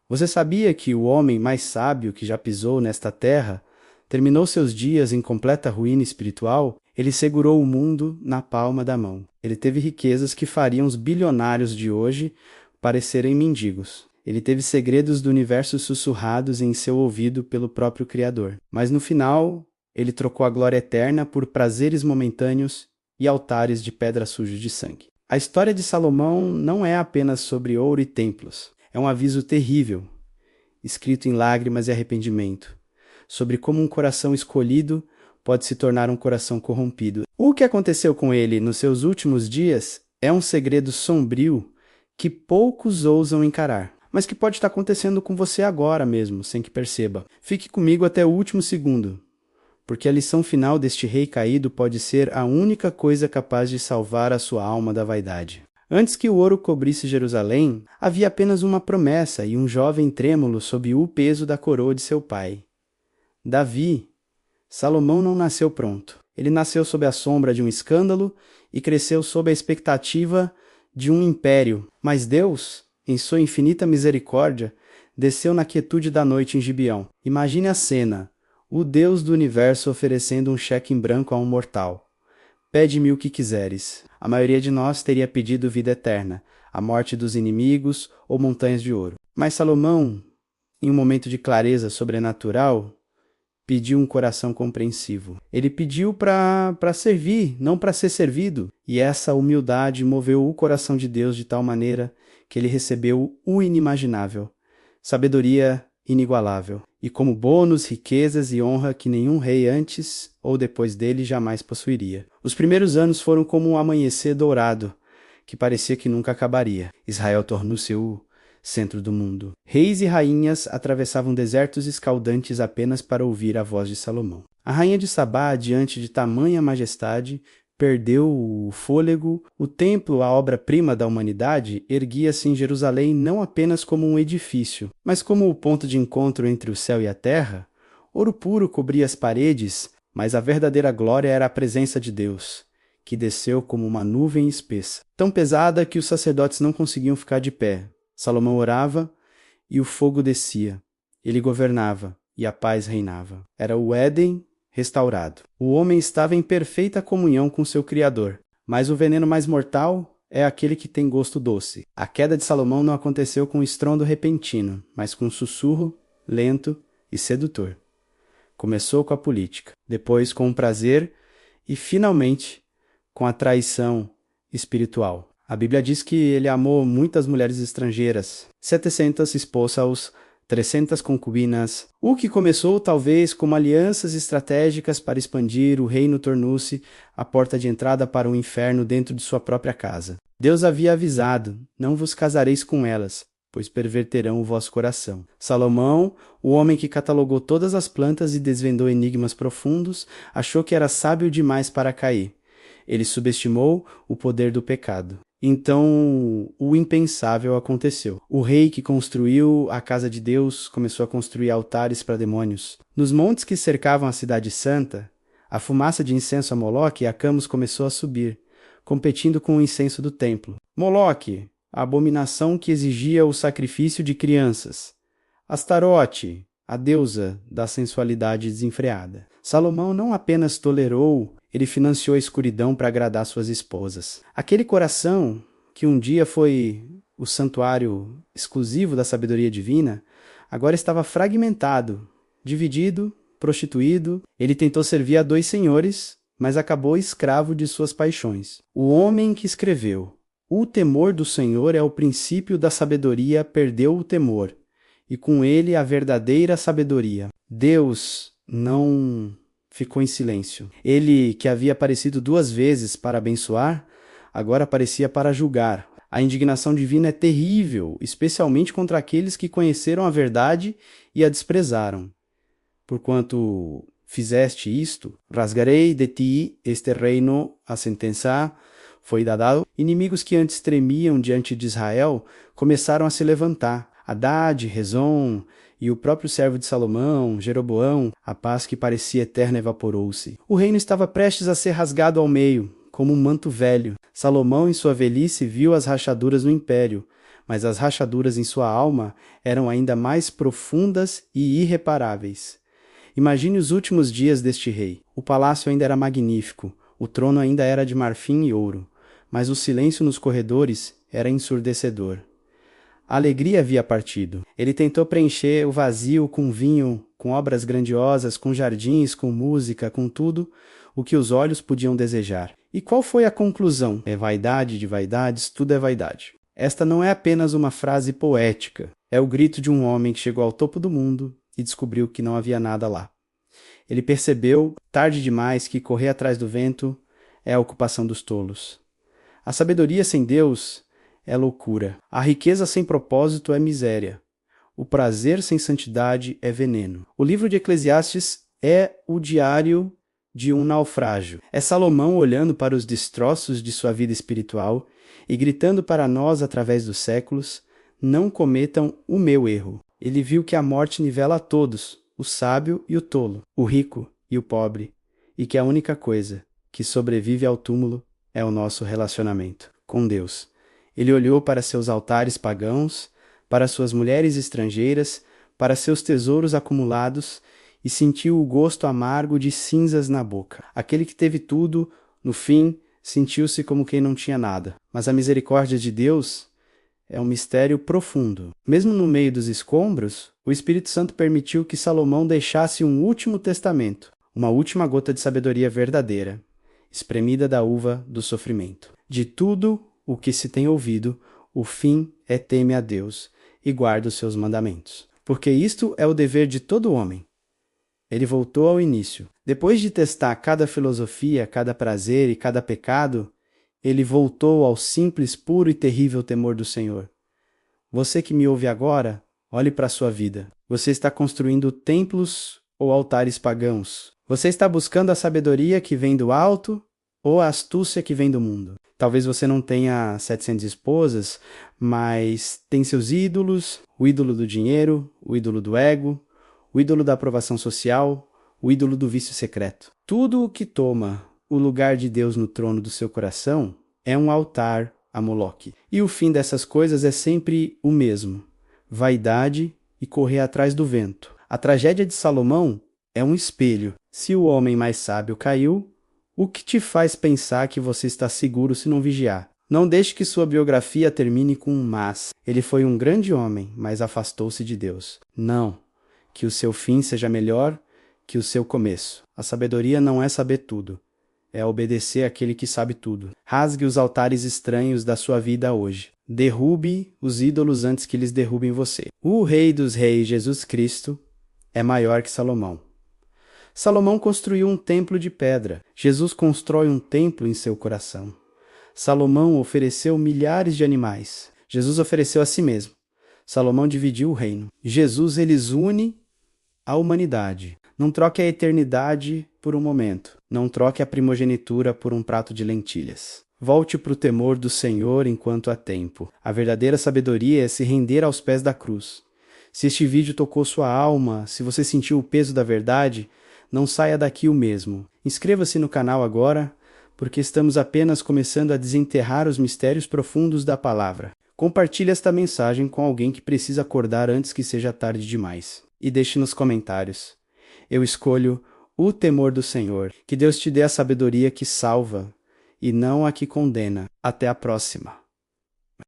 Você sabia que o homem mais sábio que já pisou nesta terra terminou seus dias em completa ruína espiritual? Ele segurou o mundo na palma da mão. Ele teve riquezas que fariam os bilionários de hoje parecerem mendigos. Ele teve segredos do universo sussurrados em seu ouvido pelo próprio Criador. Mas no final, ele trocou a glória eterna por prazeres momentâneos e altares de pedra suja de sangue. A história de Salomão não é apenas sobre ouro e templos. É um aviso terrível, escrito em lágrimas e arrependimento, sobre como um coração escolhido pode se tornar um coração corrompido. O que aconteceu com ele nos seus últimos dias é um segredo sombrio que poucos ousam encarar, mas que pode estar acontecendo com você agora mesmo, sem que perceba. Fique comigo até o último segundo, porque a lição final deste rei caído pode ser a única coisa capaz de salvar a sua alma da vaidade. Antes que o ouro cobrisse Jerusalém, havia apenas uma promessa e um jovem trêmulo sob o peso da coroa de seu pai. Davi. Salomão não nasceu pronto. Ele nasceu sob a sombra de um escândalo e cresceu sob a expectativa de um império. Mas Deus, em sua infinita misericórdia, desceu na quietude da noite em Gibeão. Imagine a cena, o Deus do universo oferecendo um cheque em branco a um mortal. Pede-me o que quiseres. A maioria de nós teria pedido vida eterna, a morte dos inimigos ou montanhas de ouro. Mas Salomão, em um momento de clareza sobrenatural, pediu um coração compreensivo. Ele pediu para servir, não para ser servido. E essa humildade moveu o coração de Deus de tal maneira que ele recebeu o inimaginável, sabedoria inigualável, e como bônus, riquezas e honra que nenhum rei antes ou depois dele jamais possuiria. Os primeiros anos foram como um amanhecer dourado, que parecia que nunca acabaria. Israel tornou-se o centro do mundo. Reis e rainhas atravessavam desertos escaldantes apenas para ouvir a voz de Salomão. A rainha de Sabá, diante de tamanha majestade, perdeu o fôlego. O templo, a obra-prima da humanidade, erguia-se em Jerusalém não apenas como um edifício, mas como o ponto de encontro entre o céu e a terra. Ouro puro cobria as paredes, mas a verdadeira glória era a presença de Deus, que desceu como uma nuvem espessa, tão pesada que os sacerdotes não conseguiam ficar de pé. Salomão orava e o fogo descia. Ele governava e a paz reinava. Era o Éden restaurado. O homem estava em perfeita comunhão com seu Criador, mas o veneno mais mortal é aquele que tem gosto doce. A queda de Salomão não aconteceu com um estrondo repentino, mas com um sussurro lento e sedutor. Começou com a política, depois com o prazer e, finalmente, com a traição espiritual. A Bíblia diz que ele amou muitas mulheres estrangeiras, 700 esposas, 300 concubinas. O que começou talvez como alianças estratégicas para expandir o reino tornou-se a porta de entrada para o inferno dentro de sua própria casa. Deus havia avisado: não vos casareis com elas, pois perverterão o vosso coração. Salomão, o homem que catalogou todas as plantas e desvendou enigmas profundos, achou que era sábio demais para cair. Ele subestimou o poder do pecado. Então, o impensável aconteceu. O rei que construiu a casa de Deus começou a construir altares para demônios. Nos montes que cercavam a cidade santa, a fumaça de incenso a Moloque e a Camus começou a subir, competindo com o incenso do templo. Moloque, a abominação que exigia o sacrifício de crianças. Astarote, a deusa da sensualidade desenfreada. Salomão não apenas tolerou, ele financiou a escuridão para agradar suas esposas. Aquele coração, que um dia foi o santuário exclusivo da sabedoria divina, agora estava fragmentado, dividido, prostituído. Ele tentou servir a 2 senhores, mas acabou escravo de suas paixões. O homem que escreveu: "O temor do Senhor é o princípio da sabedoria", perdeu o temor, e com ele a verdadeira sabedoria. Deus não ficou em silêncio. Ele, que havia aparecido 2 vezes para abençoar, agora aparecia para julgar. A indignação divina é terrível, especialmente contra aqueles que conheceram a verdade e a desprezaram. Porquanto fizeste isto, rasgarei de ti este reino, a sentença foi dada. Inimigos que antes tremiam diante de Israel começaram a se levantar. Haddad, Rezon e o próprio servo de Salomão, Jeroboão, a paz que parecia eterna evaporou-se. O reino estava prestes a ser rasgado ao meio, como um manto velho. Salomão, em sua velhice, viu as rachaduras no império, mas as rachaduras em sua alma eram ainda mais profundas e irreparáveis. Imagine os últimos dias deste rei. O palácio ainda era magnífico, o trono ainda era de marfim e ouro, mas o silêncio nos corredores era ensurdecedor. A alegria havia partido. Ele tentou preencher o vazio com vinho, com obras grandiosas, com jardins, com música, com tudo o que os olhos podiam desejar. E qual foi a conclusão? É vaidade de vaidades, tudo é vaidade. Esta não é apenas uma frase poética, é o grito de um homem que chegou ao topo do mundo e descobriu que não havia nada lá. Ele percebeu, tarde demais, que correr atrás do vento é a ocupação dos tolos. A sabedoria sem Deus é loucura. A riqueza sem propósito é miséria. O prazer sem santidade é veneno. O livro de Eclesiastes é o diário de um naufrágio. É Salomão olhando para os destroços de sua vida espiritual e gritando para nós através dos séculos: não cometam o meu erro. Ele viu que a morte nivela a todos, o sábio e o tolo, o rico e o pobre, e que a única coisa que sobrevive ao túmulo é o nosso relacionamento com Deus. Ele olhou para seus altares pagãos, para suas mulheres estrangeiras, para seus tesouros acumulados e sentiu o gosto amargo de cinzas na boca. Aquele que teve tudo, no fim, sentiu-se como quem não tinha nada. Mas a misericórdia de Deus é um mistério profundo. Mesmo no meio dos escombros, o Espírito Santo permitiu que Salomão deixasse um último testamento, uma última gota de sabedoria verdadeira, espremida da uva do sofrimento. De tudo o que se tem ouvido, o fim é teme a Deus e guarda os seus mandamentos. Porque isto é o dever de todo homem. Ele voltou ao início. Depois de testar cada filosofia, cada prazer e cada pecado, ele voltou ao simples, puro e terrível temor do Senhor. Você que me ouve agora, olhe para a sua vida. Você está construindo templos ou altares pagãos? Você está buscando a sabedoria que vem do alto ou a astúcia que vem do mundo? Talvez você não tenha 700 esposas, mas tem seus ídolos, o ídolo do dinheiro, o ídolo do ego, o ídolo da aprovação social, o ídolo do vício secreto. Tudo o que toma o lugar de Deus no trono do seu coração é um altar a Moloque. E o fim dessas coisas é sempre o mesmo: vaidade e correr atrás do vento. A tragédia de Salomão é um espelho. Se o homem mais sábio caiu, o que te faz pensar que você está seguro se não vigiar? Não deixe que sua biografia termine com um mas. Ele foi um grande homem, mas afastou-se de Deus. Não. Que o seu fim seja melhor que o seu começo. A sabedoria não é saber tudo. É obedecer àquele que sabe tudo. Rasgue os altares estranhos da sua vida hoje. Derrube os ídolos antes que eles derrubem você. O Rei dos Reis, Jesus Cristo, é maior que Salomão. Salomão construiu um templo de pedra. Jesus constrói um templo em seu coração. Salomão ofereceu milhares de animais. Jesus ofereceu a si mesmo. Salomão dividiu o reino. Jesus, eles une a humanidade. Não troque a eternidade por um momento. Não troque a primogenitura por um prato de lentilhas. Volte para o temor do Senhor enquanto há tempo. A verdadeira sabedoria é se render aos pés da cruz. Se este vídeo tocou sua alma, se você sentiu o peso da verdade, não saia daqui o mesmo. Inscreva-se no canal agora, porque estamos apenas começando a desenterrar os mistérios profundos da palavra. Compartilhe esta mensagem com alguém que precisa acordar antes que seja tarde demais. E deixe nos comentários: eu escolho o temor do Senhor. Que Deus te dê a sabedoria que salva e não a que condena. Até a próxima.